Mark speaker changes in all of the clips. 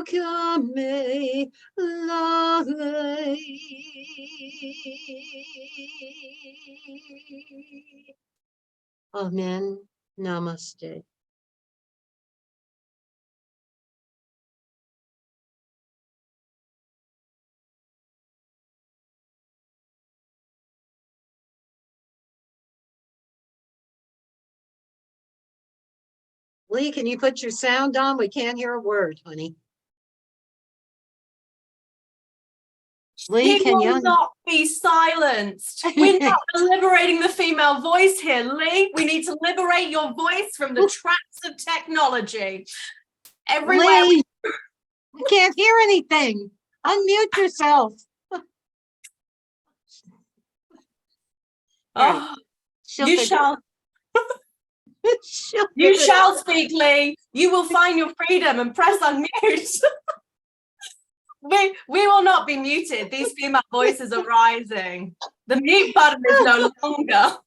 Speaker 1: Kame Lai. Amen. Namaste. Lee, can you put your sound on? We can't hear a word, honey. Lee,
Speaker 2: He
Speaker 1: can
Speaker 2: will
Speaker 1: you
Speaker 2: not be silenced. We're not liberating the female voice here, Lee. We need to liberate your voice from the traps of technology. Everywhere.
Speaker 1: Lee, I can't hear anything. Unmute yourself.
Speaker 2: Oh, you shall.
Speaker 1: She'll
Speaker 2: You
Speaker 1: figure it
Speaker 2: shall
Speaker 1: out.
Speaker 2: speak, Lee. You will find your freedom and press unmute. We will not be muted. These female voices are rising. The mute button is no longer.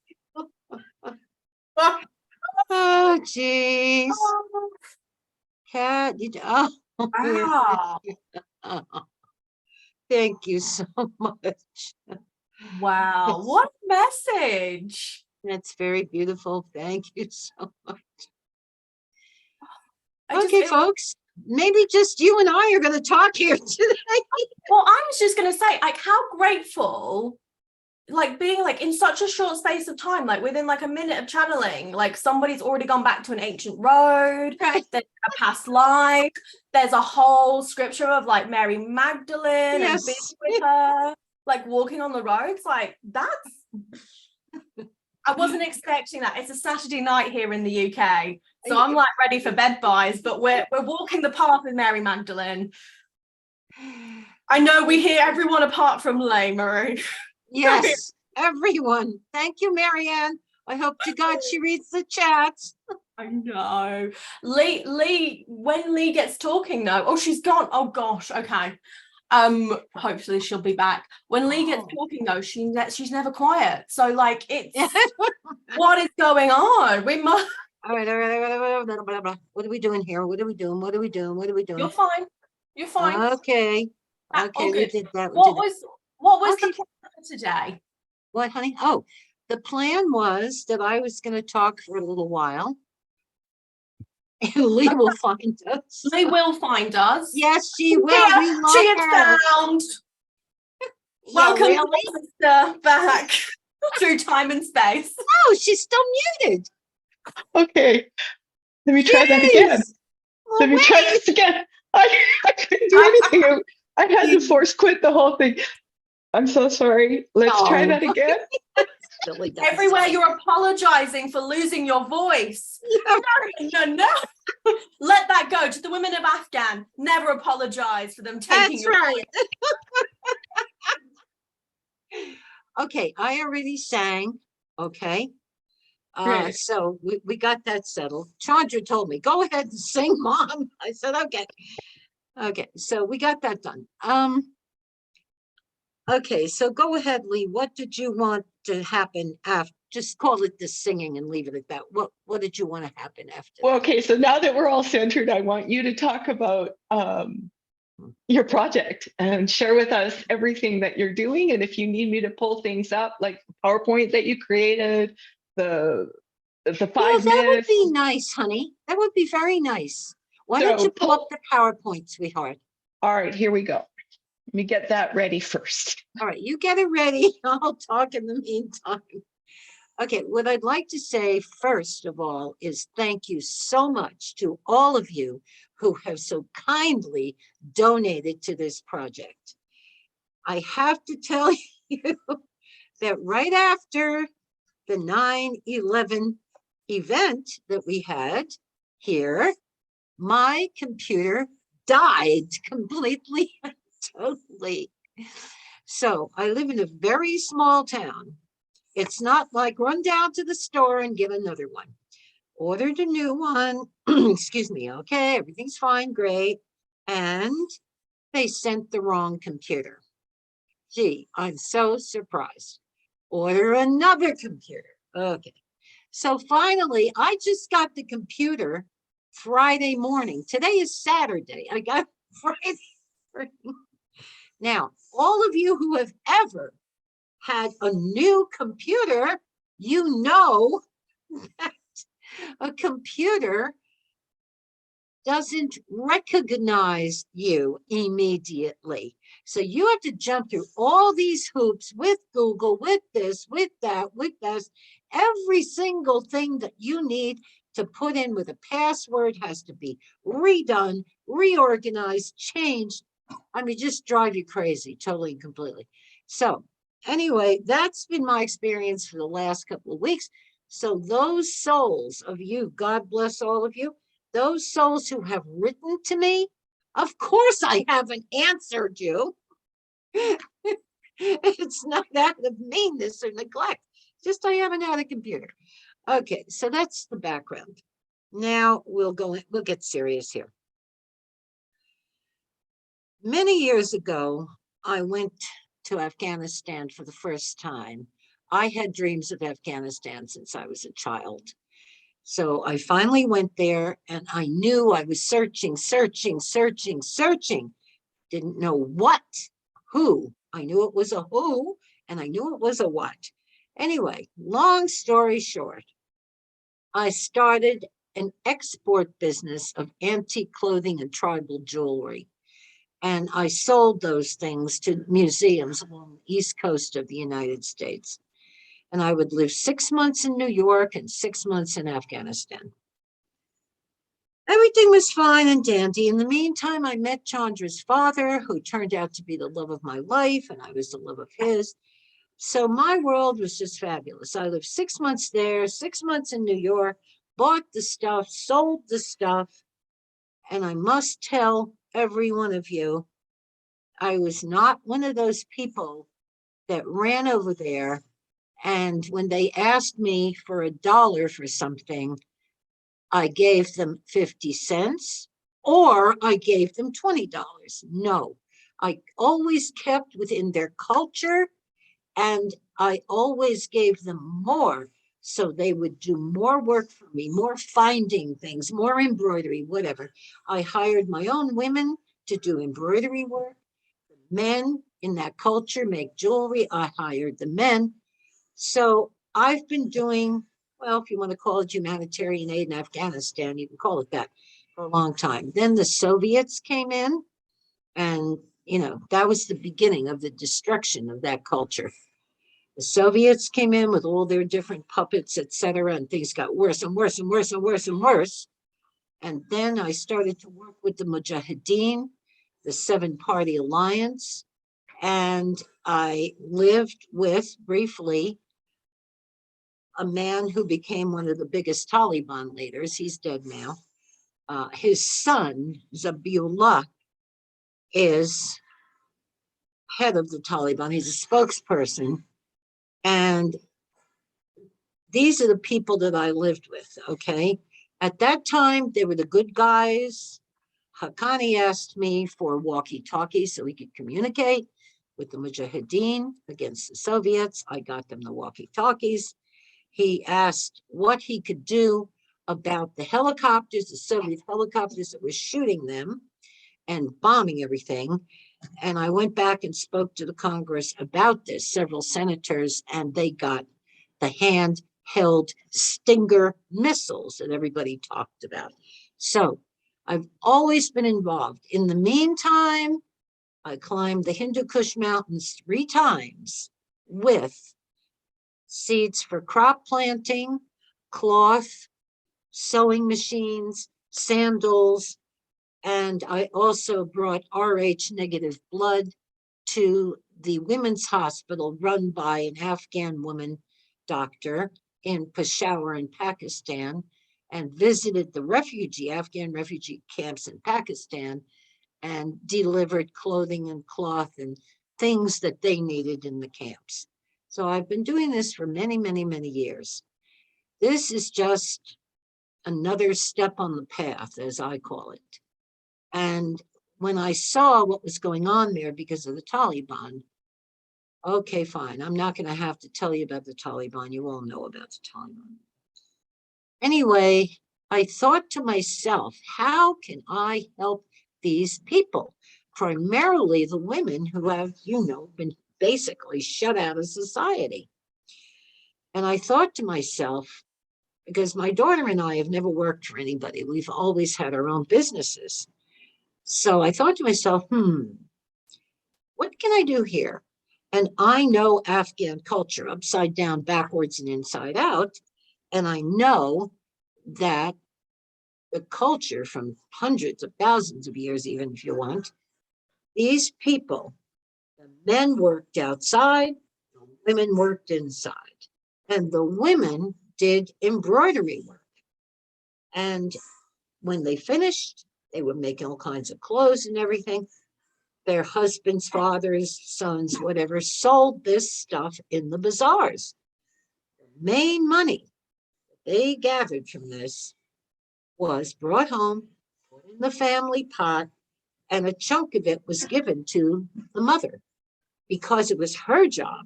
Speaker 1: Oh, jeez. Cat, oh,
Speaker 2: Wow.
Speaker 1: oh, thank you so much.
Speaker 2: Wow. What a message.
Speaker 1: That's very beautiful. Thank you so much.
Speaker 2: Okay,
Speaker 1: folks, maybe just you and I are going to talk here today.
Speaker 2: Well, I was just going to say, like, how grateful, like, being like in such a short space of time, like within like a minute of channeling, like somebody's already gone back to an ancient road,
Speaker 1: Right.
Speaker 2: there's a past life, there's a whole scripture of like Mary Magdalene and being with her, like walking on the roads. Like, that's, I wasn't expecting that. It's a Saturday night here in the UK, so I'm like ready for bed buys, but we're walking the path with Mary Magdalene. I know we hear everyone apart from Lay, Marie.
Speaker 1: Yes, everyone. Thank you, Marianne. I hope to God she reads the chats.
Speaker 2: I know. Lee, when Lee gets talking though, oh, she's gone. Oh gosh, okay. Hopefully she'll be back. When Lee gets talking though, she's never quiet. So like, it's what is going on? We must.
Speaker 1: All right. What are we doing here? What are we doing?
Speaker 2: You're fine. You're fine.
Speaker 1: Okay. We did that.
Speaker 2: What was the plan for today?
Speaker 1: What, honey? Oh, the plan was that I was going to talk for a little while. And Lee will find us.
Speaker 2: Lee will find us.
Speaker 1: Yes, she will.
Speaker 2: Yeah,
Speaker 1: we love
Speaker 2: she is
Speaker 1: her.
Speaker 2: found.
Speaker 1: Yeah,
Speaker 2: welcome,
Speaker 1: really?
Speaker 2: sister, back through time and space.
Speaker 1: Oh, she's still muted.
Speaker 3: Okay, let me try that again. Let me try this again. I couldn't do anything. I had to force quit the whole thing. I'm so sorry. Let's try that again.
Speaker 2: Everywhere you're apologizing for losing your voice. Yeah. No. Let that go. To the women of Afghan, never apologize for them taking your
Speaker 1: right. Okay, I already sang. Okay. So we got that settled. Chandra told me, go ahead and sing, Mom. I said, okay. Okay, so we got that done. Okay, so go ahead, Lee. What did you want to happen after? Just call it the singing and leave it at that. What did you want to happen after?
Speaker 3: Well, okay, so now that we're all centered, I want you to talk about your project and share with us everything that you're doing. And if you need me to pull things up, like PowerPoint that you created, the 5 minutes.
Speaker 1: That would be nice, honey. That would be very nice. Why don't you pull up the PowerPoint, sweetheart?
Speaker 3: All right, here we go. Let me get that ready first.
Speaker 1: All right, you get it ready. I'll talk in the meantime. Okay, what I'd like to say first of all is thank you so much to all of you who have so kindly donated to this project. I have to tell you that right after the 9/11 event that we had here, my computer died completely and totally. So I live in a very small town. It's not like run down to the store and get another one. Ordered a new one. Excuse me. Okay, everything's fine, great. And they sent the wrong computer. Gee, I'm so surprised. Order another computer. Okay. So finally, I just got the computer Friday morning. Today is Saturday. I got Right. Now, all of you who have ever had a new computer, you know that a computer doesn't recognize you immediately. So you have to jump through all these hoops with Google, with this, with that, with this. Every single thing that you need to put in with a password has to be redone, reorganized, changed. I mean, just drive you crazy, totally and completely. So anyway, that's been my experience for the last couple of weeks. So those souls of you, God bless all of you, those souls who have written to me, of course I haven't answered you. It's not out of meanness or neglect, just I haven't had a computer. Okay, so that's the background. Now we'll get serious here. Many years ago, I went to Afghanistan for the first time. I had dreams of Afghanistan since I was a child. So I finally went there and I knew I was searching. Didn't know what, who. I knew it was a who and I knew it was a what. Anyway, long story short, I started an export business of antique clothing and tribal jewelry. And I sold those things to museums along the East Coast of the United States. And I would live 6 months in New York and 6 months in Afghanistan. Everything was fine and dandy. In the meantime, I met Chandra's father, who turned out to be the love of my life, and I was the love of his. So my world was just fabulous. I lived 6 months there, 6 months in New York, bought the stuff, sold the stuff. And I must tell every one of you, I was not one of those people that ran over there. And when they asked me for $1 for something, I gave them 50 cents or I gave them $20. No, I always kept within their culture and I always gave them more. So they would do more work for me, more finding things, more embroidery, whatever. I hired my own women to do embroidery work. The men in that culture make jewelry. I hired the men. So I've been doing, well, if you want to call it humanitarian aid in Afghanistan, you can call it that, for a long time. Then the Soviets came in and, that was the beginning of the destruction of that culture. The Soviets came in with all their different puppets, etc., and things got worse and worse and worse and worse and worse. And then I started to work with the Mujahideen, the 7-party alliance, and I lived with, briefly, a man who became one of the biggest Taliban leaders. He's dead now. His son, Zabiullah, is head of the Taliban. He's a spokesperson. And these are the people that I lived with, okay? At that time, they were the good guys. Haqqani asked me for walkie-talkies so he could communicate with the Mujahideen against the Soviets. I got them the walkie-talkies. He asked what he could do about the helicopters, the Soviet helicopters that were shooting them and bombing everything. And I went back and spoke to the Congress about this, several senators, and they got the handheld Stinger missiles that everybody talked about. So I've always been involved. In the meantime, I climbed the Hindu Kush Mountains 3 times with seeds for crop planting, cloth, sewing machines, sandals, and I also brought Rh negative blood to the women's hospital run by an Afghan woman doctor in Peshawar in Pakistan, and visited the Afghan refugee camps in Pakistan and delivered clothing and cloth and things that they needed in the camps. So I've been doing this for many, many, many years. This is just another step on the path, as I call it. And when I saw what was going on there because of the Taliban, okay, fine. I'm not going to have to tell you about the Taliban. You all know about the Taliban. Anyway, I thought to myself, how can I help these people, primarily the women who have, been basically shut out of society. And I thought to myself, because my daughter and I have never worked for anybody, we've always had our own businesses. So I thought to myself, what can I do here? And I know Afghan culture upside down, backwards, and inside out. And I know that the culture from hundreds of thousands of years, even if you want, these people, the men worked outside, the women worked inside, and the women did embroidery work. And when they finished, they were making all kinds of clothes and everything. Their husbands, fathers, sons, whatever, sold this stuff in the bazaars. The main money they gathered from this was brought home, put in the family pot, and a chunk of it was given to the mother because it was her job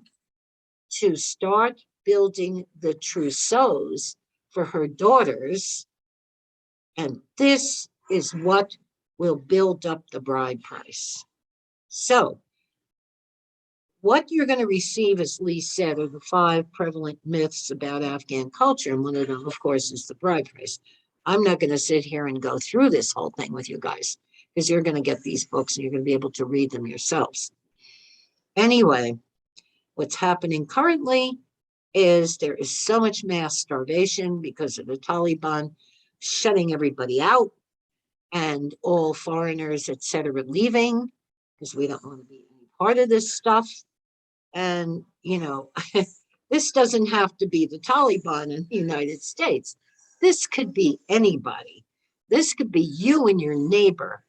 Speaker 1: to start building the trousseaux for her daughters. And this is what will build up the bride price. So what you're going to receive, as Lee said, are the 5 prevalent myths about Afghan culture. And one of them, of course, is the bride price. I'm not going to sit here and go through this whole thing with you guys, because you're going to get these books and you're going to be able to read them yourselves. Anyway, what's happening currently is there is so much mass starvation because of the Taliban shutting everybody out and all foreigners, etc., leaving because we don't want to be any part of this stuff. And, this doesn't have to be the Taliban in the United States. This could be anybody. This could be you and your neighbor.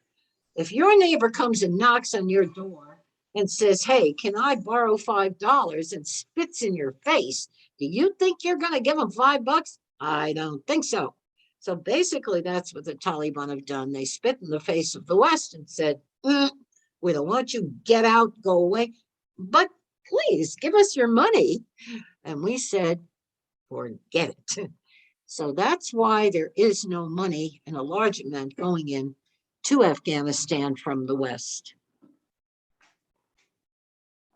Speaker 1: If your neighbor comes and knocks on your door and says, hey, can I borrow $5 and spits in your face, do you think you're going to give him $5? I don't think so. So basically, that's what the Taliban have done. They spit in the face of the West and said, we don't want you, get out, go away, but please give us your money. And we said, forget it. So that's why there is no money in a large amount going in to Afghanistan from the West.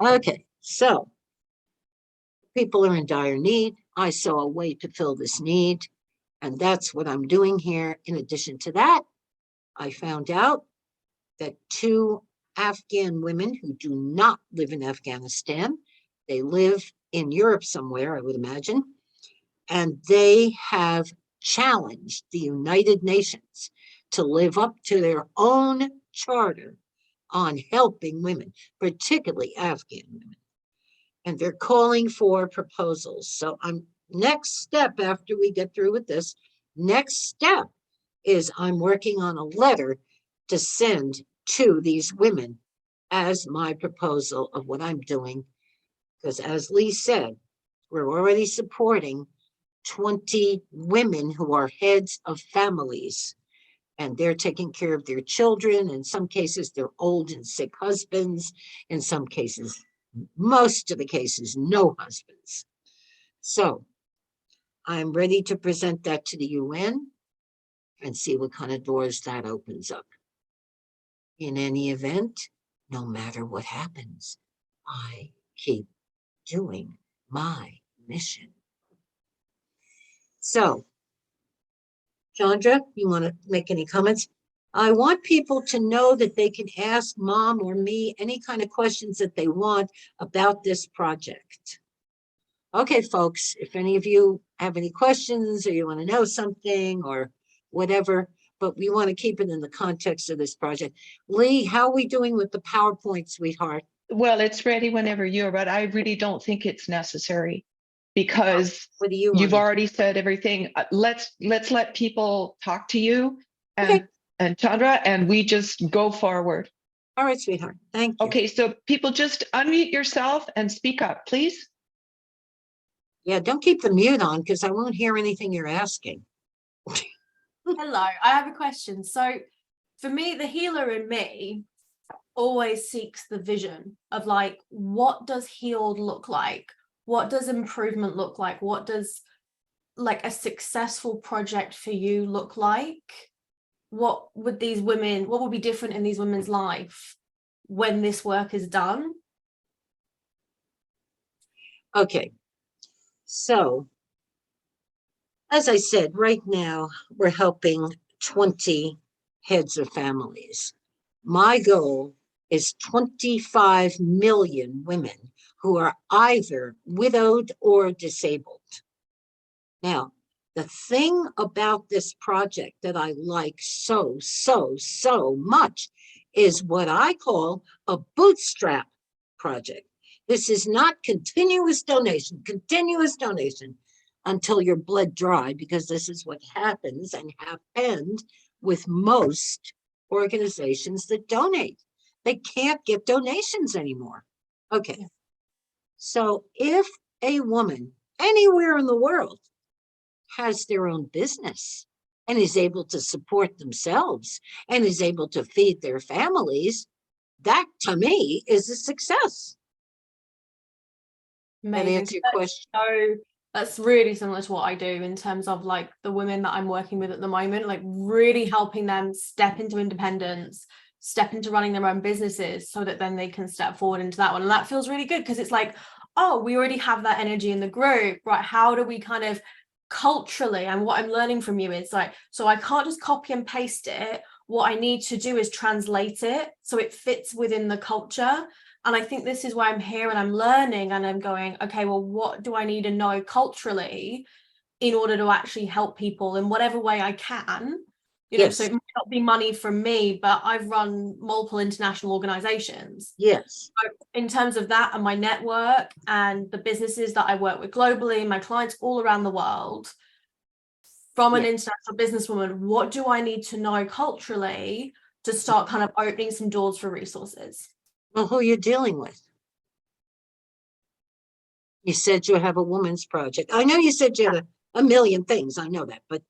Speaker 1: Okay, so people are in dire need. I saw a way to fill this need, and that's what I'm doing here. In addition to that, I found out that 2 Afghan women who do not live in Afghanistan, they live in Europe somewhere, I would imagine, and they have challenged the United Nations to live up to their own charter on helping women, particularly Afghan women. And they're calling for proposals. So next step after we get through with this, next step is I'm working on a letter to send to these women as my proposal of what I'm doing. Because as Lee said, we're already supporting 20 women who are heads of families, and they're taking care of their children. In some cases, their old and sick husbands. In some cases, most of the cases, no husbands. So I'm ready to present that to the UN and see what kind of doors that opens up. In any event, no matter what happens, I keep doing my mission. So, Chandra, you want to make any comments? I want people to know that they can ask Mom or me any kind of questions that they want about this project. Okay, folks, if any of you have any questions or you want to know something or whatever, but we want to keep it in the context of this project. Lee, how are we doing with the PowerPoint, sweetheart?
Speaker 3: Well, it's ready whenever you're, but I really don't think it's necessary because
Speaker 1: what do you
Speaker 3: you've already said everything. Let's let people talk to you and Chandra, and we just go forward.
Speaker 1: All right, sweetheart. Thank you.
Speaker 3: Okay, so people just unmute yourself and speak up, please.
Speaker 1: Yeah, don't keep the mute on because I won't hear anything you're asking.
Speaker 2: Hello, I have a question. So for me, the healer in me always seeks the vision of like, what does healed look like? What does improvement look like? What does like a successful project for you look like? what would be different in these women's life when this work is done?
Speaker 1: Okay, so as I said, right now we're helping 20 heads of families. My goal is 25 million women who are either widowed or disabled. Now, the thing about this project that I like so much is what I call a bootstrap project. This is not continuous donation until you're bled dry, because this is what happens and happened with most organizations that donate. They can't get donations anymore. Okay. So if a woman anywhere in the world has their own business and is able to support themselves and is able to feed their families, that to me is a success. That answer your question?
Speaker 2: So that's really similar to what I do in terms of like the women that I'm working with at the moment, like really helping them step into independence, step into running their own businesses so that then they can step forward into that one. And that feels really good because it's like, oh, we already have that energy in the group, right? How do we kind of culturally, and what I'm learning from you is like, so I can't just copy and paste it. What I need to do is translate it so it fits within the culture. And I think this is why I'm here and I'm learning and I'm going, okay, well, what do I need to know culturally in order to actually help people in whatever way I can? You know, so it might not be money from me, but I've run multiple international organizations.
Speaker 1: Yes.
Speaker 2: So in terms of that and my network and the businesses that I work with globally, my clients all around the world, from an international businesswoman, what do I need to know culturally to start kind of opening some doors for resources?
Speaker 1: Well, who are you dealing with? You said you have a women's project. I know you said you had a million things. I know that, but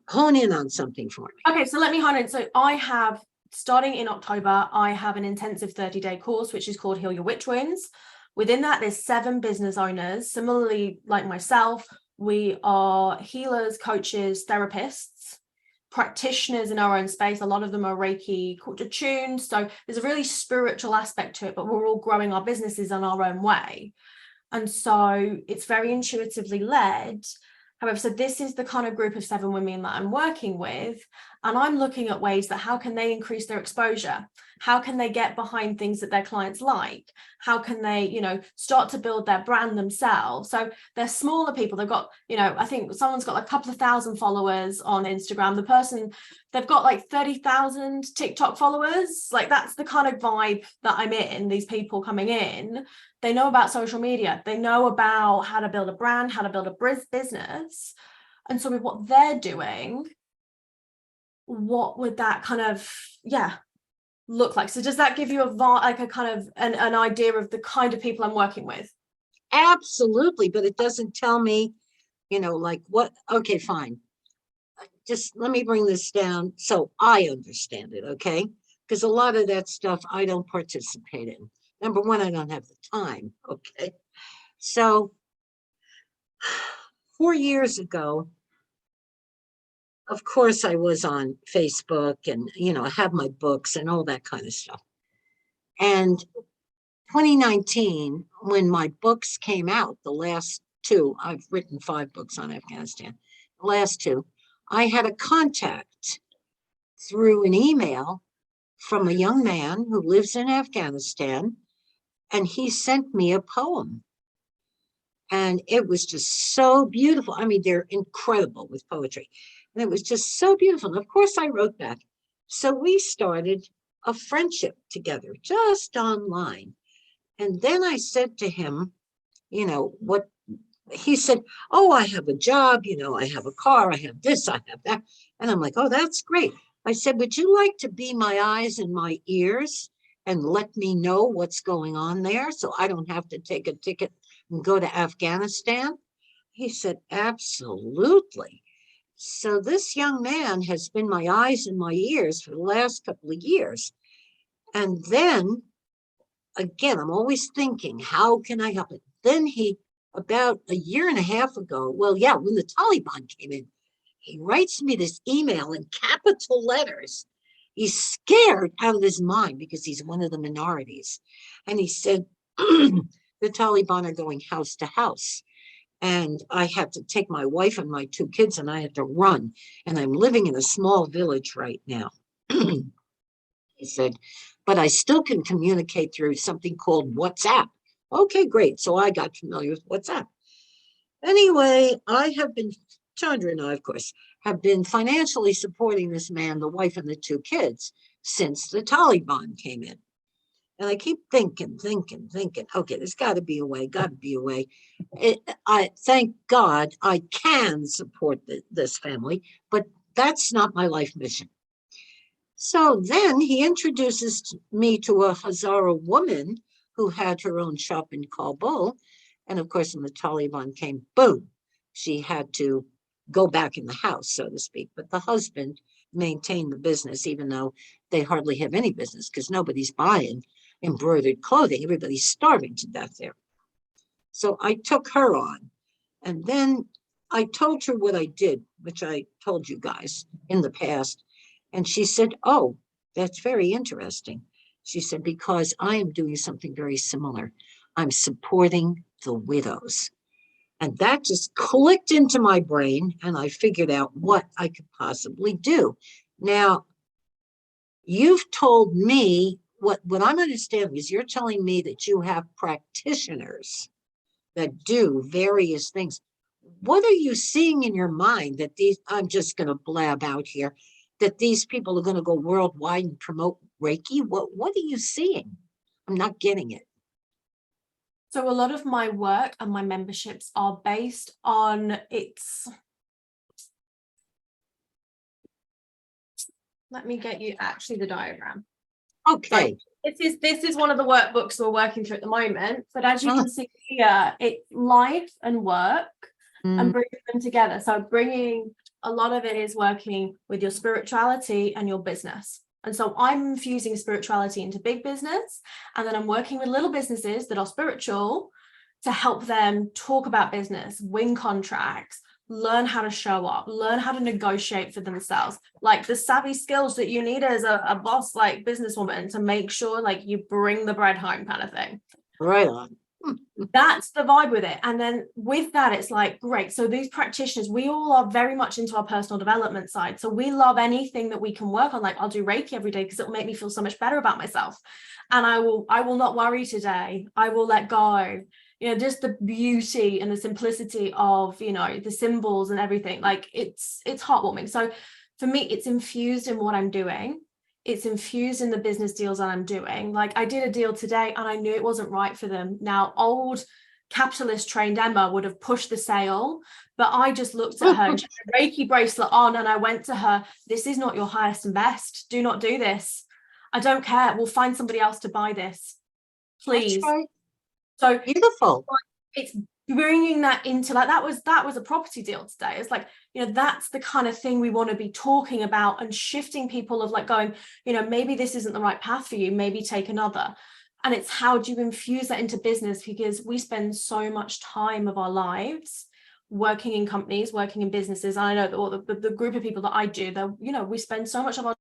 Speaker 1: hone in on something for me.
Speaker 2: Okay, so let me hone in. So I have, starting in October, I have an intensive 30-day course, which is called Heal Your Witch Wounds. Within that, there's 7 business owners, similarly like myself. We are healers, coaches, therapists, practitioners in our own space. A lot of them are Reiki attuned. So there's a really spiritual aspect to it, but we're all growing our businesses in our own way. And so it's very intuitively led. However, so this is the kind of group of 7 women that I'm working with, and I'm looking at ways that how can they increase their exposure? How can they get behind things that their clients like? How can they, you know, start to build their brand themselves? So they're smaller people. They've got, you know, I think someone's got like a couple of thousand followers on Instagram. The person, they've got like 30,000 TikTok followers. Like that's the kind of vibe that I'm in, these people coming in. They know about social media. They know about how to build a brand, how to build a business. And so with what they're doing, what would that kind of, look like? So does that give you a kind of an idea of the kind of people I'm working with?
Speaker 1: Absolutely, but it doesn't tell me, you know, like what, okay, fine. Just let me bring this down so I understand it, okay? Because a lot of that stuff I don't participate in. Number one, I don't have the time, okay? So 4 years ago, of course, I was on Facebook and, you know, I have my books and all that kind of stuff. And 2019, when my books came out, the last 2, I've written 5 books on Afghanistan, the last 2, I had a contact through an email from a young man who lives in Afghanistan, and he sent me a poem. And it was just so beautiful. I mean, they're incredible with poetry. And it was just so beautiful. And of course, I wrote back. So we started a friendship together, just online. And then I said to him, you know, what he said, oh, I have a job, you know, I have a car, I have this, I have that. And I'm like, oh, that's great. I said, would you like to be my eyes and my ears and let me know what's going on there so I don't have to take a ticket and go to Afghanistan? He said, absolutely. So this young man has been my eyes and my ears for the last couple of years. And then, again, I'm always thinking, how can I help it? Then he, about a year and a half ago, well, yeah, when the Taliban came in, he writes me this email in capital letters. He's scared out of his mind because he's one of the minorities. And he said, the Taliban are going house to house. And I had to take my wife and my 2 kids and I had to run. And I'm living in a small village right now. He said, but I still can communicate through something called WhatsApp. Okay, great. So I got familiar with WhatsApp. Anyway, Chandra and I, of course, have been financially supporting this man, the wife and the 2 kids, since the Taliban came in. And I keep thinking, okay, there's got to be a way, I thank God I can support this family, but that's not my life mission. So then he introduces me to a Hazara woman who had her own shop in Kabul. And of course, when the Taliban came, boom, she had to go back in the house, so to speak. But the husband maintained the business, even though they hardly have any business because nobody's buying embroidered clothing. Everybody's starving to death there. So I took her on. And then I told her what I did, which I told you guys in the past. And she said, oh, that's very interesting. She said, because I am doing something very similar. I'm supporting the widows. And that just clicked into my brain, and I figured out what I could possibly do. Now, you've told me, what I'm understanding is you're telling me that you have practitioners that do various things. What are you seeing in your mind that I'm just going to blab out here, that these people are going to go worldwide and promote Reiki? What are you seeing? I'm not getting it.
Speaker 2: So a lot of my work and my memberships are based on let me get you actually the diagram.
Speaker 1: Okay.
Speaker 2: So this is one of the workbooks we're working through at the moment, but as you can see here, it's life and work and bringing them together. So a lot of it is working with your spirituality and your business. And so I'm infusing spirituality into big business, and then I'm working with little businesses that are spiritual to help them talk about business, win contracts, learn how to show up, learn how to negotiate for themselves, like the savvy skills that you need as a boss, like businesswoman, to make sure like you bring the bread home kind of thing.
Speaker 1: Right on.
Speaker 2: That's the vibe with it. And then with that, it's like, great. So these practitioners, we all are very much into our personal development side. So we love anything that we can work on. Like I'll do Reiki every day because it will make me feel so much better about myself. And I will not worry today. I will let go. Just the beauty and the simplicity of, the symbols and everything. Like it's heartwarming. So for me, it's infused in what I'm doing. It's infused in the business deals that I'm doing. Like I did a deal today and I knew it wasn't right for them. Now, old capitalist trained Emma would have pushed the sale, but I just looked at her and she had a Reiki bracelet on and I went to her, this is not your highest and best. Do not do this. I don't care. We'll find somebody else to buy this. Please.
Speaker 1: Right.
Speaker 2: So
Speaker 1: beautiful.
Speaker 2: It's bringing that into that was a property deal today. It's like, that's the kind of thing we want to be talking about and shifting people of like going, maybe this isn't the right path for you, maybe take another. And it's how do you infuse that into business? Because we spend so much time of our lives working in companies, working in businesses. I know that the group of people that I do, we spend so much of our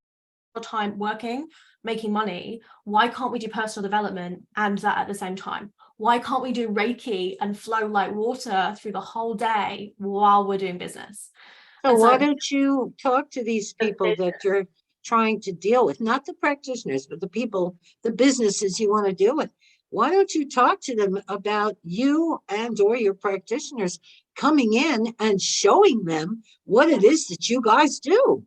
Speaker 2: time working, making money. Why can't we do personal development and that at the same time? Why can't we do Reiki and flow like water through the whole day while we're doing business?
Speaker 1: So why don't you talk to these people that you're trying to deal with, not the practitioners, but the people, the businesses you want to deal with? Why don't you talk to them about you and or your practitioners coming in and showing them what it is that you guys do?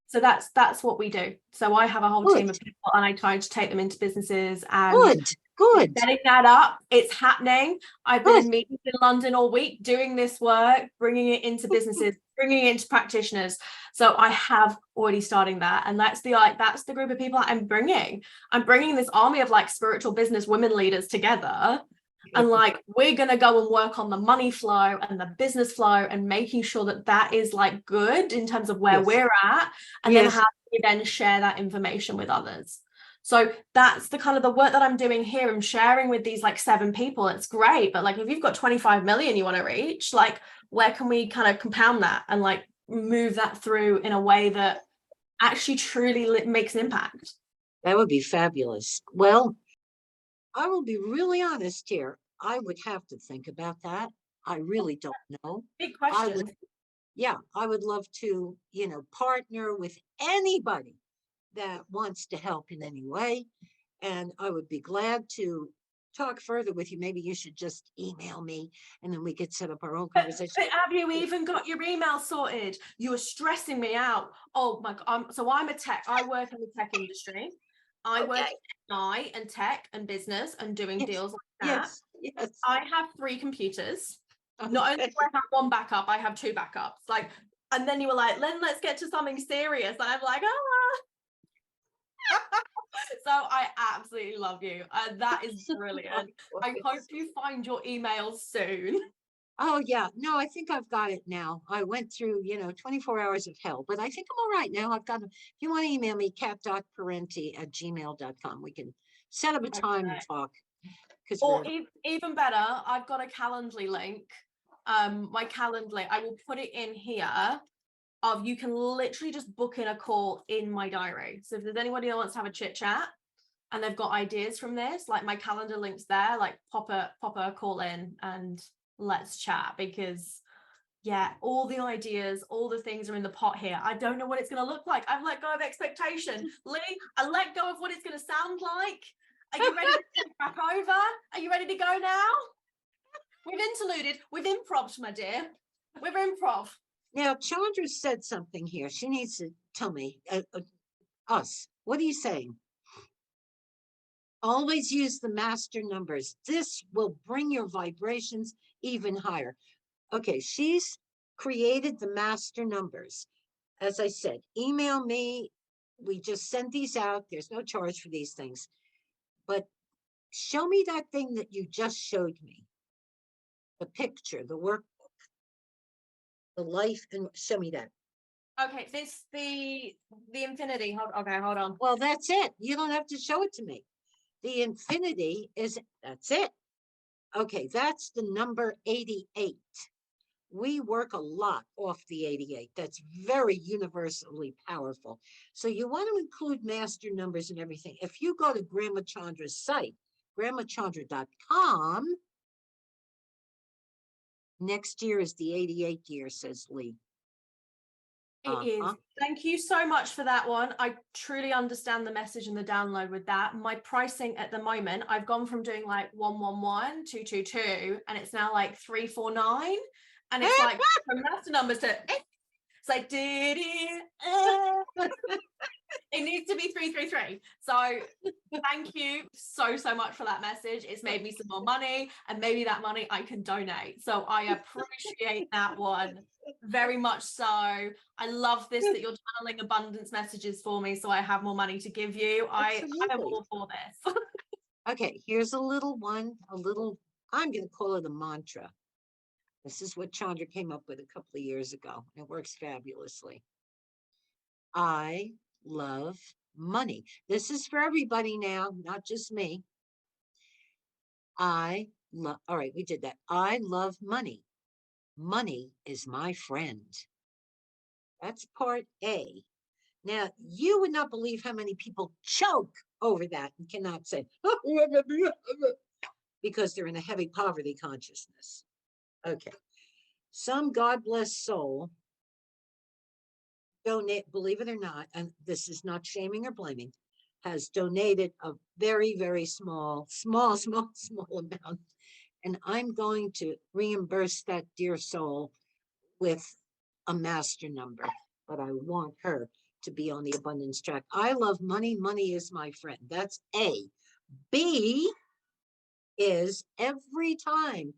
Speaker 2: So that's what we do. So I have a whole team of people and I try to take them into businesses and
Speaker 1: good.
Speaker 2: Setting that up. It's happening. I've been in meetings in London all week doing this work, bringing it into businesses, bringing it into practitioners. So I have already starting that. And that's the group of people I'm bringing. I'm bringing this army of like spiritual business women leaders together. And like, we're going to go and work on the money flow and the business flow and making sure that is like good in terms of where we're at. And then how do we then share that information with others? So that's the kind of the work that I'm doing here. I'm sharing with these like 7 people. It's great. But like, if you've got 25 million you want to reach, like, where can we kind of compound that and like move that through in a way that actually truly makes an impact.
Speaker 1: That would be fabulous. Well, I will be really honest here. I would have to think about that. I really don't know.
Speaker 2: Big
Speaker 1: I
Speaker 2: question.
Speaker 1: would, yeah, I would love to, partner with anybody that wants to help in any way. And I would be glad to talk further with you. Maybe you should just email me and then we could set up our own conversation.
Speaker 2: But have you even got your email sorted? You were stressing me out. Oh my God. So I'm a tech. I work in the tech industry. I work in AI and tech and business and doing deals like that.
Speaker 1: Yes.
Speaker 2: I have 3 computers. Not only do I have 1 backup, I have 2 backups. And then you were like, let's get to something serious. And I'm like, oh. So I absolutely love you. That is brilliant. I hope you find your emails soon.
Speaker 1: Oh, yeah. No, I think I've got it now. I went through, 24 hours of hell, but I think I'm all right now. I've got, if you want to email me, cat.parenti@gmail.com. We can set up a time and talk.
Speaker 2: Or even better, I've got a Calendly link. My Calendly, I will put it in here. You can literally just book in a call in my diary. So if there's anybody that wants to have a chit chat and they've got ideas from this, like my calendar link's there, like pop a call in and let's chat, because all the ideas, all the things are in the pot here. I don't know what it's going to look like. I've let go of expectation. Lee, I let go of what it's going to sound like. Are you ready to take back over? Are you ready to go now? We've interluded. We've improv, my dear. We've improv.
Speaker 1: Now, Chandra said something here. She needs to tell me, us. What are you saying? Always use the master numbers. This will bring your vibrations even higher. Okay, she's created the master numbers. As I said, email me. We just send these out. There's no charge for these things. But show me that thing that you just showed me. The picture, the workbook, the life, and show me that.
Speaker 2: Okay, the infinity. Hold on.
Speaker 1: Well, that's it. You don't have to show it to me. The infinity that's it. Okay, that's the number 88. We work a lot off the 88. That's very universally powerful. So you want to include master numbers and everything. If you go to Grandma Chandra's site, grandmachandra.com, next year is the 88 year, says Lee.
Speaker 2: It is. Thank you so much for that one. I truly understand the message and the download with that. My pricing at the moment, I've gone from doing like 111, 222, and it's now like 349. And it's like from master numbers to it's like it needs to be 333. So thank you so much for that message. It's made me some more money, and maybe that money I can donate. So I appreciate that one very much. So I love this, that you're channeling abundance messages for me, so I have more money to give you. I am all for this.
Speaker 1: Okay, here's a little one, I'm going to call it a mantra. This is what Chandra came up with a couple of years ago. It works fabulously. I love money. This is for everybody now, not just me. All right, we did that. I love money. Money is my friend. That's part A. Now, you would not believe how many people choke over that and cannot say, because they're in a heavy poverty consciousness. Okay. Some God bless soul donate, believe it or not, and this is not shaming or blaming, has donated a very, very small amount. And I'm going to reimburse that dear soul with a master number, but I want her to be on the abundance track. I love money. Money is my friend. That's A. B is every time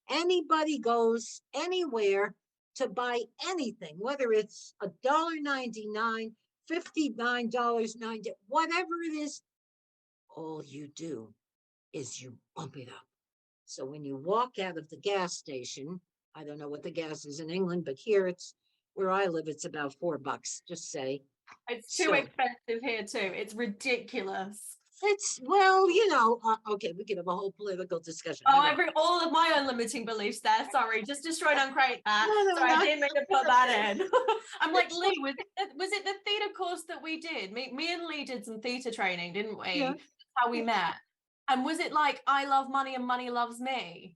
Speaker 1: anybody goes anywhere to buy anything, whether it's $1.99, $59.90, whatever it is, all you do is you bump it up. So when you walk out of the gas station, I don't know what the gas is in England, but here it's where I live, it's about $4, just say.
Speaker 2: It's too expensive here too. It's ridiculous.
Speaker 1: It's, well, you know, okay, we can have a whole political discussion.
Speaker 2: Oh,
Speaker 1: Never mind.
Speaker 2: all of my own limiting beliefs there. Sorry, just destroy and uncreate that.
Speaker 1: No, no,
Speaker 2: Sorry, I
Speaker 1: no.
Speaker 2: didn't mean to put that in. I'm like, Lee, was it the theatre course that we did? Me and Lee did some theatre training, didn't we?
Speaker 1: Yeah.
Speaker 2: That's how we met. And was it like, I love money and money loves me?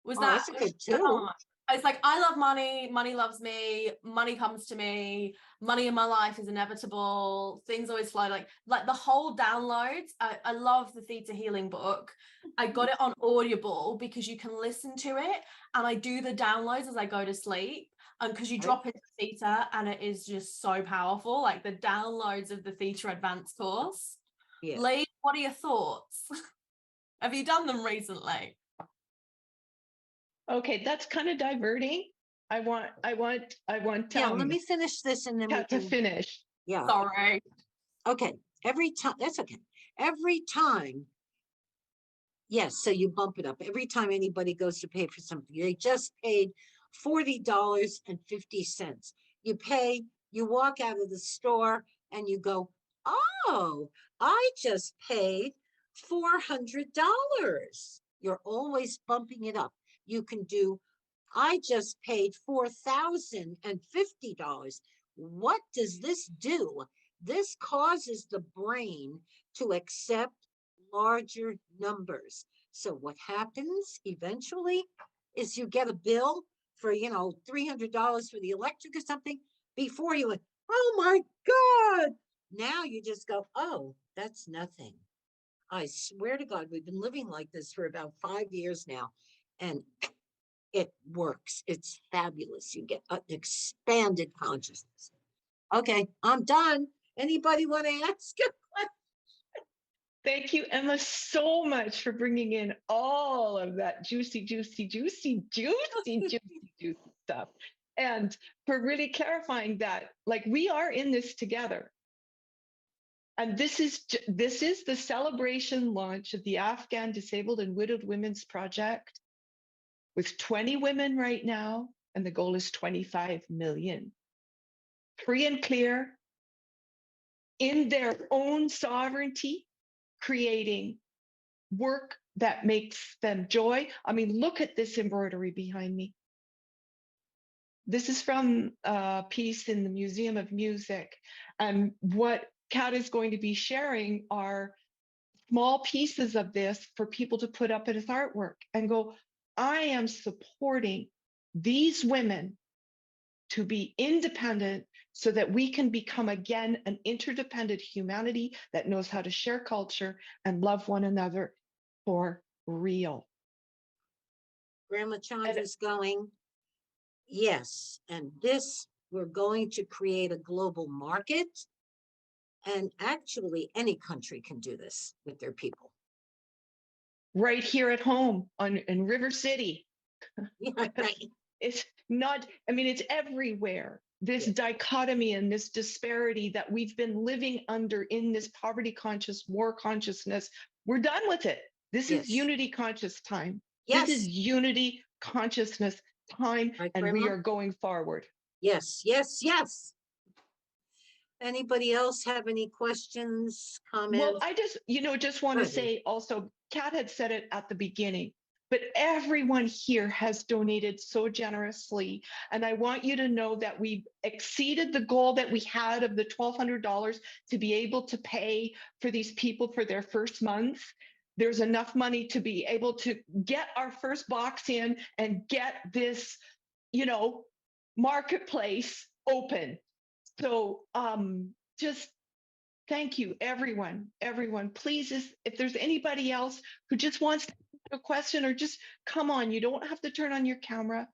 Speaker 2: Was
Speaker 1: Oh,
Speaker 2: that
Speaker 1: that's a good too.
Speaker 2: It's like, I love money, money loves me, money comes to me, money in my life is inevitable, things always fly, like the whole downloads. I love the Theta Healing book. I got it on Audible because you can listen to it, and I do the downloads as I go to sleep, because you drop into Theta and it is just so powerful, like the downloads of the Theta Advanced course.
Speaker 1: Yeah.
Speaker 2: Lee, what are your thoughts? Have you done them recently?
Speaker 3: Okay, that's kind of diverting. I want
Speaker 1: Yeah, let me finish this and then we
Speaker 3: Kat to
Speaker 1: can
Speaker 3: finish.
Speaker 1: Yeah.
Speaker 2: Sorry.
Speaker 1: Okay. Every time, that's okay. Every time, yes, so you bump it up. Every time anybody goes to pay for something, they just paid $40.50. You pay, you walk out of the store and you go, oh, I just paid $400. You're always bumping it up. You can do, I just paid $4,050. What does this do? This causes the brain to accept larger numbers. So what happens eventually is you get a bill for, you know, $300 for the electric or something before you went, oh my God. Now you just go, oh, that's nothing. I swear to God, we've been living like this for about 5 years now, and it works. It's fabulous. You get an expanded consciousness. Okay, I'm done. Anybody want to ask a question?
Speaker 3: Thank you, Emma, so much for bringing in all of that juicy stuff. And for really clarifying that, like, we are in this together. And this is the celebration launch of the Afghan Disabled and Widowed Women's Project, with 20 women right now, and the goal is 25 million. Free and clear, in their own sovereignty, creating work that makes them joy. I mean, look at this embroidery behind me. This is from a piece in the Museum of Music. And what Kat is going to be sharing are small pieces of this for people to put up as artwork and go, I am supporting these women to be independent so that we can become again an interdependent humanity that knows how to share culture and love one another for real.
Speaker 1: Grandma Chandra's going, yes, and this, we're going to create a global market. And actually, any country can do this with their people.
Speaker 3: Right here at home in River City.
Speaker 1: Yeah, right.
Speaker 3: It's not, I mean, it's everywhere. This dichotomy and this disparity that we've been living under in this poverty conscious war consciousness, we're done with it. This is unity conscious time.
Speaker 1: Yes.
Speaker 3: This is unity consciousness time,
Speaker 1: right,
Speaker 3: and
Speaker 1: Grandma?
Speaker 3: we are going forward.
Speaker 1: Yes, yes, yes. Anybody else have any questions, comments?
Speaker 3: Well, I just want to say also, Kat had said it at the beginning, but everyone here has donated so generously. And I want you to know that we've exceeded the goal that we had of the $1,200 to be able to pay for these people for their first month. There's enough money to be able to get our first box in and get this, marketplace open. So just thank you, everyone. Please, if there's anybody else who just wants to ask a question, or just come on, you don't have to turn on your camera.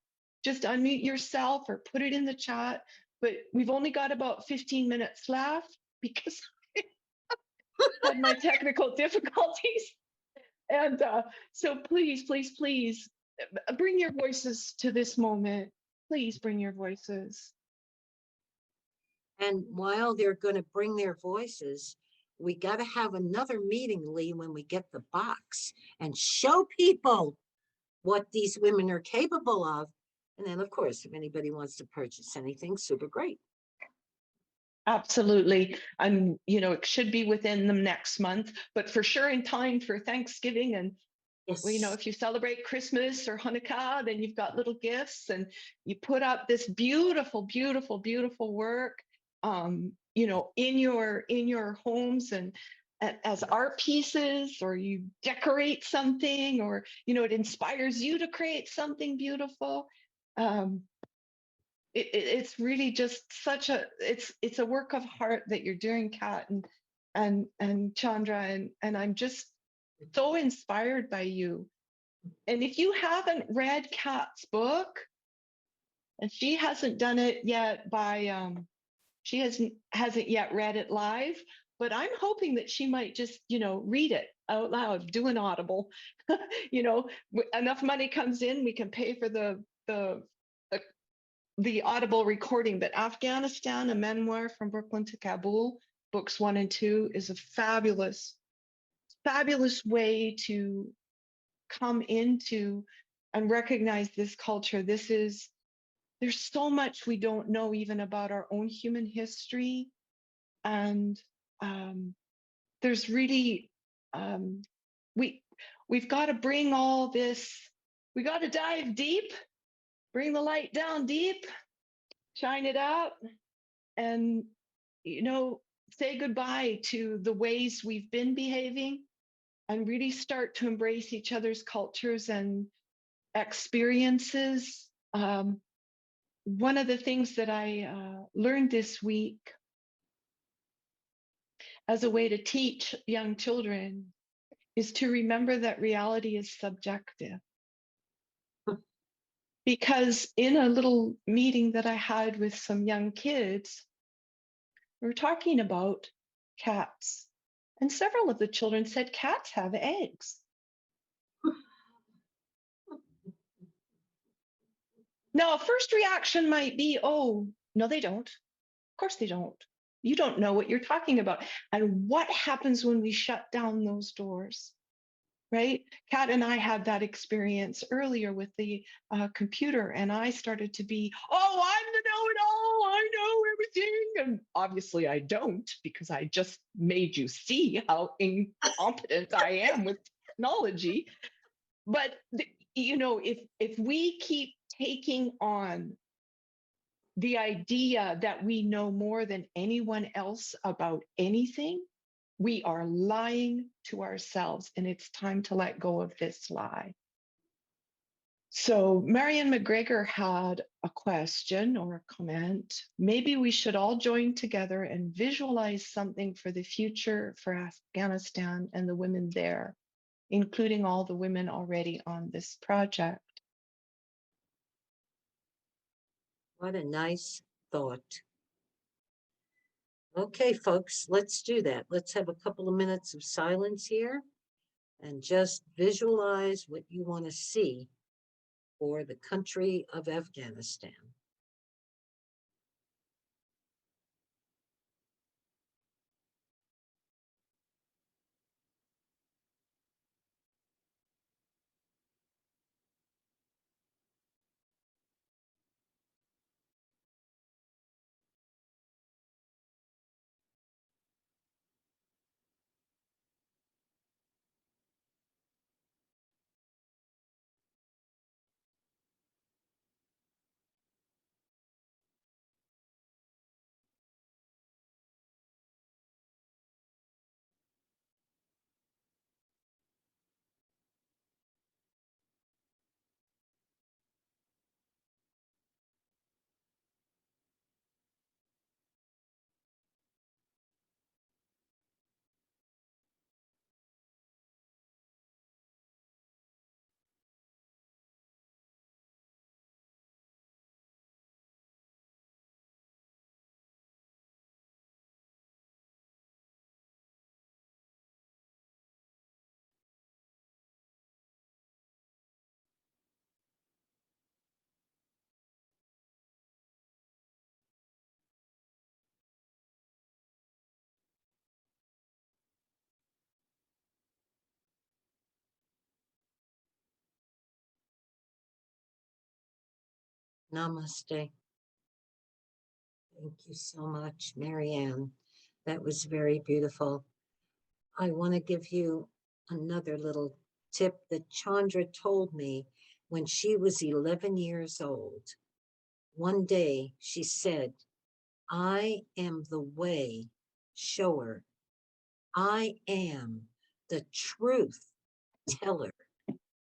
Speaker 3: Just unmute yourself or put it in the chat. But we've only got about 15 minutes left because I had my technical difficulties. And so please, bring your voices to this moment. Please bring your voices.
Speaker 1: And while they're going to bring their voices, we got to have another meeting, Lee, when we get the box and show people what these women are capable of. And then, of course, if anybody wants to purchase anything, super great.
Speaker 3: Absolutely. And, it should be within the next month, but for sure in time for Thanksgiving. And,
Speaker 1: Yes.
Speaker 3: if you celebrate Christmas or Hanukkah, then you've got little gifts and you put up this beautiful, beautiful, beautiful work, in your homes and as art pieces, or you decorate something, or, it inspires you to create something beautiful. Um, it's really just it's a work of heart that you're doing, Kat and Chandra, and I'm just so inspired by you. And if you haven't read Kat's book, and she hasn't done it yet she hasn't yet read it live, but I'm hoping that she might just, read it out loud, do an audible. Enough money comes in, we can pay for the audible recording. But Afghanistan, a memoir from Brooklyn to Kabul, books 1 and 2, is a fabulous, fabulous way to come into and recognize this culture. There's so much we don't know even about our own human history. And there's really, we've got to bring all this, we got to dive deep, bring the light down deep, shine it up, and say goodbye to the ways we've been behaving, and really start to embrace each other's cultures and experiences. One of the things that I learned this week as a way to teach young children is to remember that reality is subjective. Because in a little meeting that I had with some young kids, we were talking about cats, and several of the children said cats have eggs. Now, a first reaction might be, oh, no, they don't. Of course they don't. You don't know what you're talking about. And what happens when we shut down those doors, right? Kat and I had that experience earlier with the computer, and I started to be, oh, I'm the know-it-all, I know everything. And obviously I don't, because I just made you see how incompetent I am with technology. But, if we keep taking on the idea that we know more than anyone else about anything, we are lying to ourselves, and it's time to let go of this lie. So Marion McGregor had a question or a comment. Maybe we should all join together and visualize something for the future for Afghanistan and the women there, including all the women already on this project.
Speaker 1: What a nice thought. Okay, folks, let's do that. Let's have a couple of minutes of silence here and just visualize what you want to see for the country of Afghanistan. Namaste. Thank you so much, Marianne. That was very beautiful. I want to give you another little tip that Chandra told me when she was 11 years old. One day she said, I am the way shower. I am the truth teller.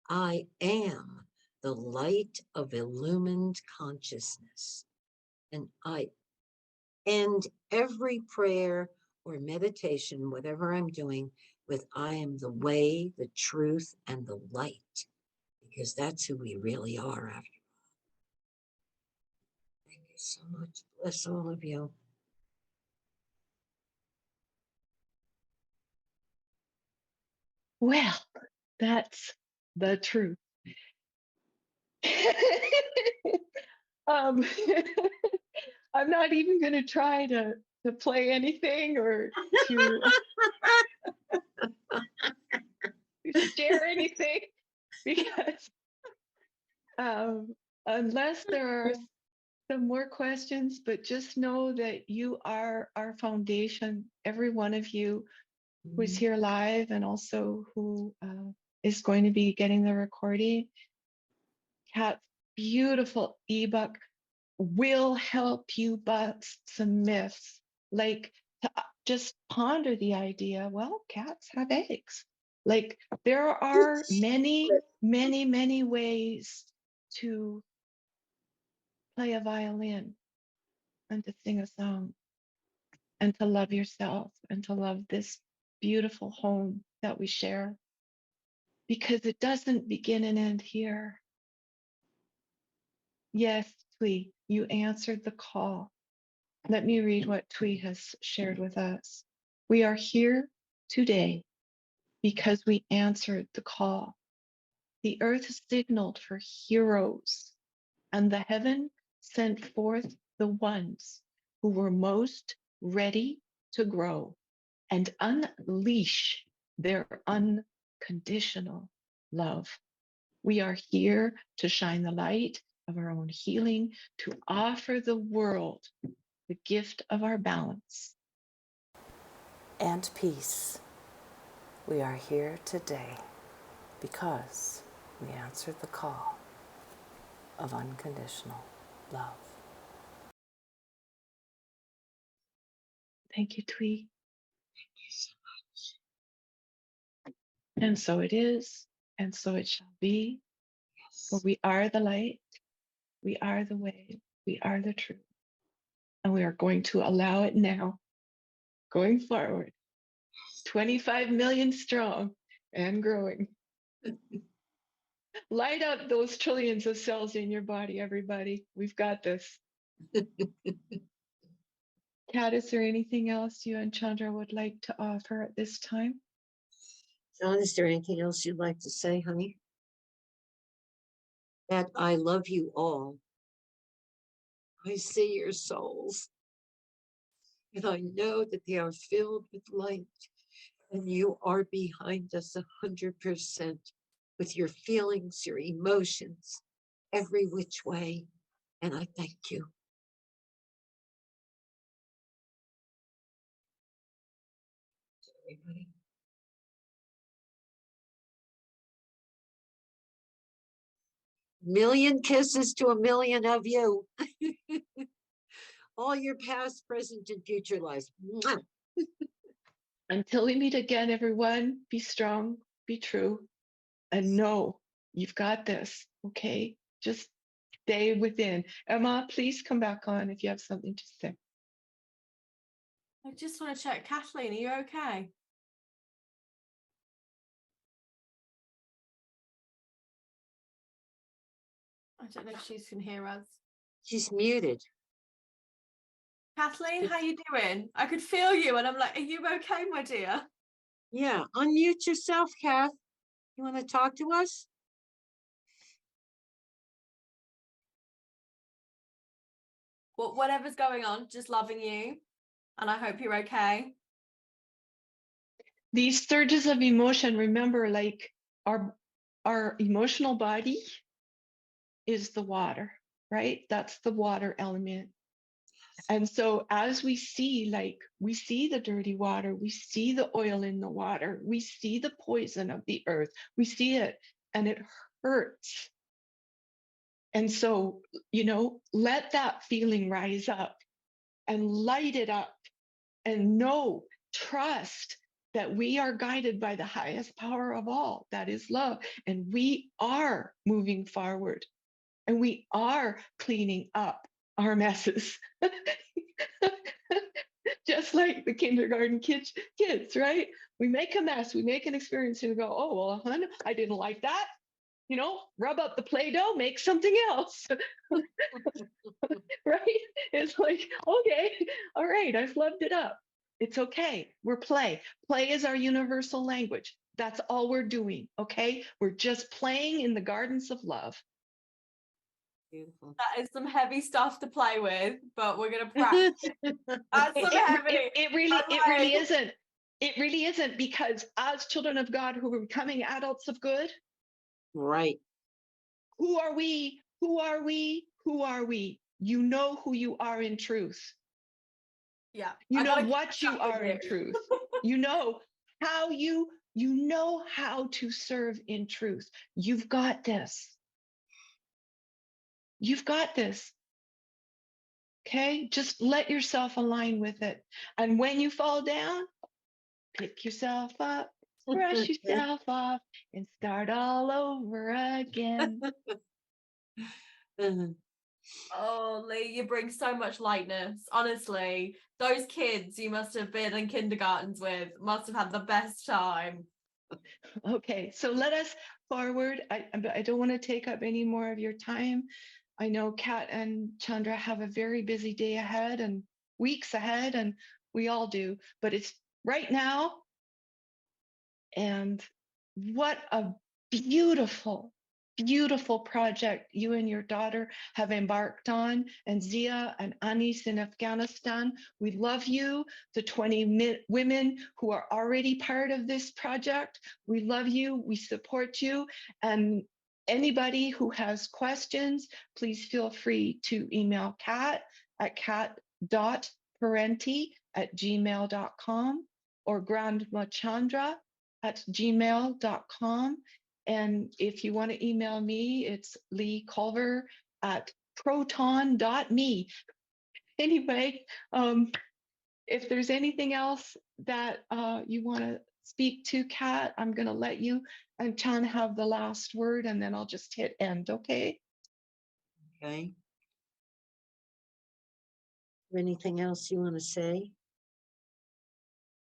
Speaker 1: I am the light of illumined consciousness. And I end every prayer or meditation, whatever I'm doing, with I am the way, the truth, and the light, because that's who we really are after all. Thank you so much. Bless all of you.
Speaker 3: Well, that's the truth. um, I'm not even going to try to play anything or to share anything because unless there are some more questions, but just know that you are our foundation. Every one of you who's here live and also who is going to be getting the recording. Kat's beautiful ebook will help you bust some myths, like to just ponder the idea, well, cats have eggs. Like there are many, many, many ways to play a violin and to sing a song and to love yourself and to love this beautiful home that we share, because it doesn't begin and end here. Yes, Twee, you answered the call. Let me read what Twee has shared with us. We are here today because we answered the call. The earth signaled for heroes, and the heaven sent forth the ones who were most ready to grow and unleash their unconditional love. We are here to shine the light of our own healing, to offer the world the gift of our balance
Speaker 4: and peace. We are here today because we answered the call of unconditional love.
Speaker 3: Thank you, Twee. Thank you so much. And so it is, and so it shall be. Yes. For we are the light, we are the way, we are the truth. And we are going to allow it now, going forward. 25 million strong and growing. Light up those trillions of cells in your body, everybody. We've got this. Kat, is there anything else you and Chandra would like to offer at this time?
Speaker 1: John, is there anything else you'd like to say, honey? That I love you all. I see your souls. And I know that they are filled with light. And you are behind us 100% with your feelings, your emotions, every which way. And I thank you. Everybody. Million kisses to a million of you. All your past, present, and future lives.
Speaker 3: Until we meet again, everyone, be strong, be true, and know you've got this, okay? Just stay within. Emma, please come back on if you have something to say.
Speaker 2: I just want to check, Kathleen, are you okay? I don't know if she can hear us.
Speaker 1: She's muted.
Speaker 2: Kathleen, how you doing? I could feel you and I'm like, are you okay, my dear?
Speaker 1: Yeah, unmute yourself, Kath. You want to talk to us?
Speaker 2: Well, whatever's going on, just loving you. And I hope you're okay.
Speaker 3: These surges of emotion, remember, like our emotional body is the water, right? That's the water element. And so as we see, like, we see the dirty water, we see the oil in the water, we see the poison of the earth, we see it, and it hurts. And so, let that feeling rise up and light it up, and trust that we are guided by the highest power of all, that is love. And we are moving forward, and we are cleaning up our messes. Just like the kindergarten kids, right? We make a mess, we make an experience, and we go, oh, well, hun, I didn't like that. Rub up the Play-Doh, make something else. Right? It's like, okay, all right, I've flubbed it up. It's okay. We're play. Play is our universal language. That's all we're doing. Okay. We're just playing in the gardens of love.
Speaker 1: Beautiful.
Speaker 2: That is some heavy stuff to play with, but we're gonna practice. That's some heavy.
Speaker 3: It really isn't. It really isn't, because as children of God who are becoming adults of good,
Speaker 1: right?
Speaker 3: Who are we? Who are we? Who are we? You know who you are in truth.
Speaker 2: Yeah.
Speaker 3: You know what you are in truth. You know how how to serve in truth. You've got this. You've got this. Okay? Just let yourself align with it. And when you fall down, pick yourself up, brush yourself off, and start all over again.
Speaker 2: Oh, Lee, you bring so much lightness. Honestly, those kids you must have been in kindergartens with must have had the best time.
Speaker 3: Okay, so let us forward. I don't want to take up any more of your time. I know Kat and Chandra have a very busy day ahead and weeks ahead, and we all do, but it's right now. And what a beautiful, beautiful project you and your daughter have embarked on, and Zia and Anis in Afghanistan. We love you, the 20 women who are already part of this project. We love you, we support you, and anybody who has questions, please feel free to email Kat at kat.parenti@gmail.com or Grandma Chandra at gmail.com. And if you want to email me, it's Lee Collver at proton.me. Anyway, if there's anything else that you want to speak to, Kat, I'm going to let you and Chan have the last word, and then I'll just hit end, okay?
Speaker 1: Okay. Anything else you want to say?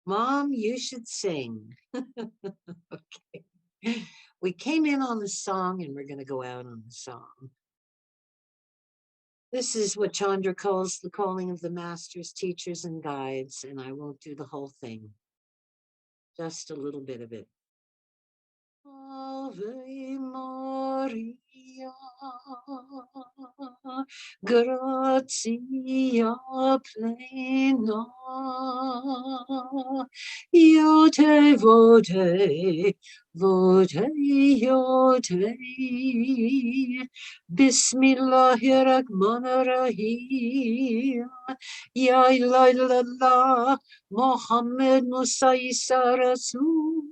Speaker 1: Mom, you should sing. Okay. We came in on the song, and we're going to go out on the song. This is what Chandra calls the calling of the masters, teachers, and guides, and I won't do the whole thing. Just a little bit of it. Ave Maria, gratia plena, io te vote, io te. Bismillahirrahmanirrahim. Ya la, Muhammad Musa Isa Rasul.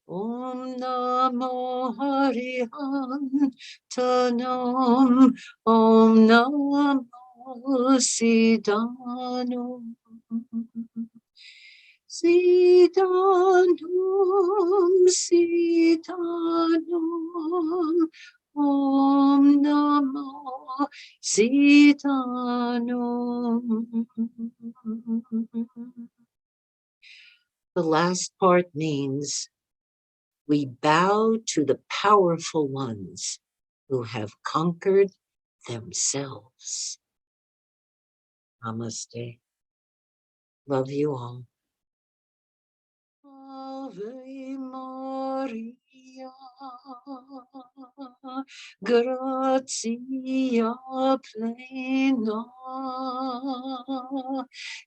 Speaker 1: Om Namo Harihantanam, Om Namo Siddhanam, Siddhanam, Om Namo Siddhanam. The last part means we bow to the powerful ones who have conquered themselves. Namaste. Love you all. Ave Maria, gratia plena,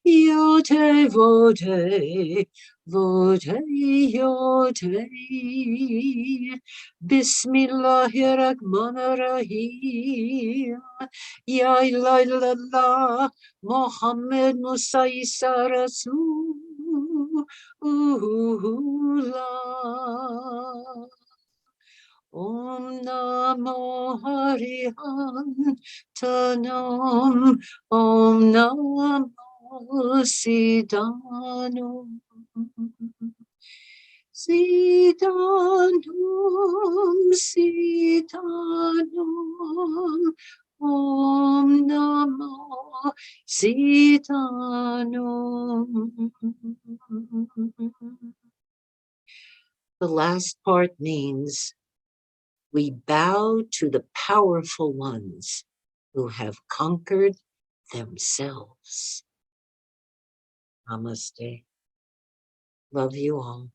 Speaker 1: Yote vote, vote yote. Bismillahirrahmanirrahim. Ya ilallah, Muhammad Musa Isa Rasulullah. Om Namo Harihantanam, Om Namo Siddhanam. Siddhanam, Siddhanam, Om Namo Siddhanam. The last part means we bow to the powerful ones who have conquered themselves. Namaste. Love you all.